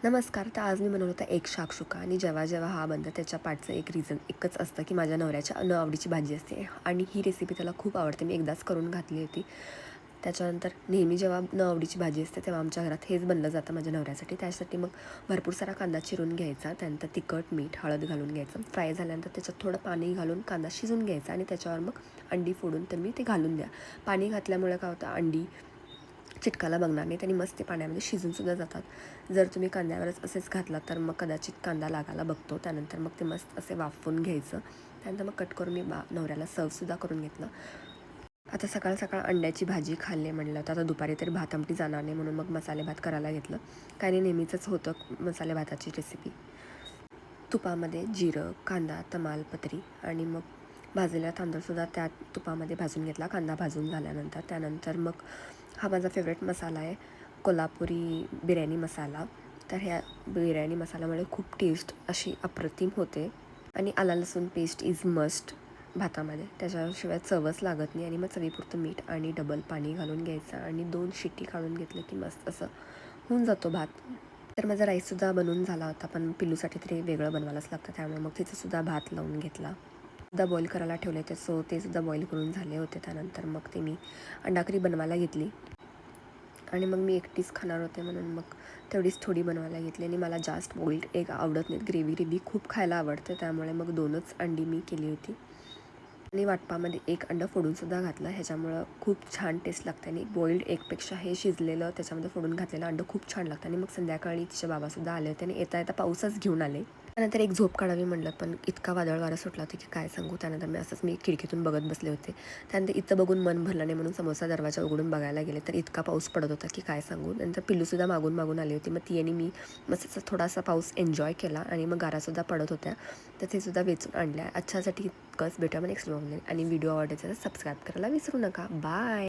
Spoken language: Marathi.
नमस्कार. तर आज मी बनवलं होतं एक शाक्षुका आणि जेव्हा जेव्हा हा बनतं त्याच्या पाठचं एक रिझन एकच असतं की माझ्या नवऱ्याच्या न आवडीची भाजी असते आणि ही रेसिपी त्याला खूप आवडते. मी एकदाच करून घातली होती. त्याच्यानंतर नेहमी जेव्हा न आवडीची भाजी असते तेव्हा आमच्या घरात हेच बनलं जातं माझ्या नवऱ्यासाठी. त्यासाठी मग भरपूर सारा कांदा चिरून घ्यायचा, त्यानंतर तिखट, मीठ, हळद घालून घ्यायचं. फ्राय झाल्यानंतर त्याच्यात थोडं पाणी घालून कांदा शिजून घ्यायचा आणि त्याच्यावर मग अंडी फोडून तर मी ते घालून द्या. पाणी घातल्यामुळे काय होतं, अंडी चिटकायला बघणार नाही, त्यांनी मस्त ते पाण्यामध्ये शिजूनसुद्धा जातात. जर तुम्ही कांद्यावरच असेच घातला तर मग कदाचित कांदा लागायला बघतो. त्यानंतर मग ते मस्त असे वाफवून घ्यायचं. त्यानंतर मग कट करून मी नवऱ्याला सर्वसुद्धा करून घेतलं. आता सकाळ सकाळ अंड्याची भाजी खाल्ली म्हणलं तर आता दुपारी तरी भात आमटी जाणार नाही, म्हणून मग मसाले भात करायला घेतलं. काही नाही, नेहमीचंच होतं मसाले भाताची रेसिपी. तुपामध्ये जिरं, कांदा, तमालपत्री आणि मग भाजलेला तांदूळसुद्धा त्या तुपामध्ये भाजून घेतला. कांदा भाजून झाल्यानंतर त्यानंतर मग हा माझा फेवरेट मसाला आहे, कोल्हापुरी बिर्याणी मसाला. तर ह्या बिर्याणी मसाल्यामुळे खूप टेस्ट अशी अप्रतिम होते. आणि आला लसूण पेस्ट इज मस्ट भातामध्ये, त्याच्याशिवाय चवच लागत नाही. आणि मग चवीपुरतं मीठ आणि डबल पाणी घालून घ्यायचं आणि 2 शिट्टी काढून घेतलं की मस्त असं होऊन जातो भात. तर माझा राईससुद्धा बनवून झाला होता, पण पिल्लूसाठी तरी वेगळं बनवायलाच लागतं, त्यामुळे मग तिथंसुद्धा भात लावून घेतला. सुद्धा बॉईल करायला ठेवले ते, सो ते सुद्धा बॉईल करून झाले होते. त्यानंतर मग ते मी अंडाकरी बनवायला घेतली आणि मग मी एकटीच खाणार होते म्हणून मग तेवढीच थोडी बनवायला घेतली. आणि मला जास्त बॉईल्ड एग आवडत नाहीत, ग्रेव्ही खूप खायला आवडते, त्यामुळे मग 2च अंडी मी केली होती. आणि वाटपामध्ये एक अंडं फोडूनसुद्धा घातलं, ह्याच्यामुळं खूप छान टेस्ट लागते. आणि बॉईल्ड एगपेक्षा हे शिजलेलं त्याच्यामध्ये फोडून घातलेलं अंडं खूप छान लागतं. आणि मग संध्याकाळी तिचे बाबासुद्धा आले होते आणि येता येता पाऊसच घेऊन आले. त्यानंतर एक झोप काढावी म्हणलं, पण इतका वादळ वारा सुटला होता की काय सांगू. त्यानंतर मी खिडकीतून बघत बसले होते. त्यानंतर इथं बघून मन भरलं नाही, म्हणून समोरचा दरवाजा उघडून बघायला गेले तर इतका पाऊस पडत होता की काय सांगू. नंतर पिल्लूसुद्धा मागून मागून आली होती, मग ती आणि मी मस्त थोडासा पाऊस एन्जॉय केला. आणि मग गारासुद्धा पडत होत्या, तर ते सुद्धा वेचून आणल्या. आजच्यासाठी इतकंच. भेटूया मग नेक्स्ट व्हिडिओमध्ये. आणि व्हिडिओ आवडला तर सबस्क्राईब करायला विसरू नका. बाय.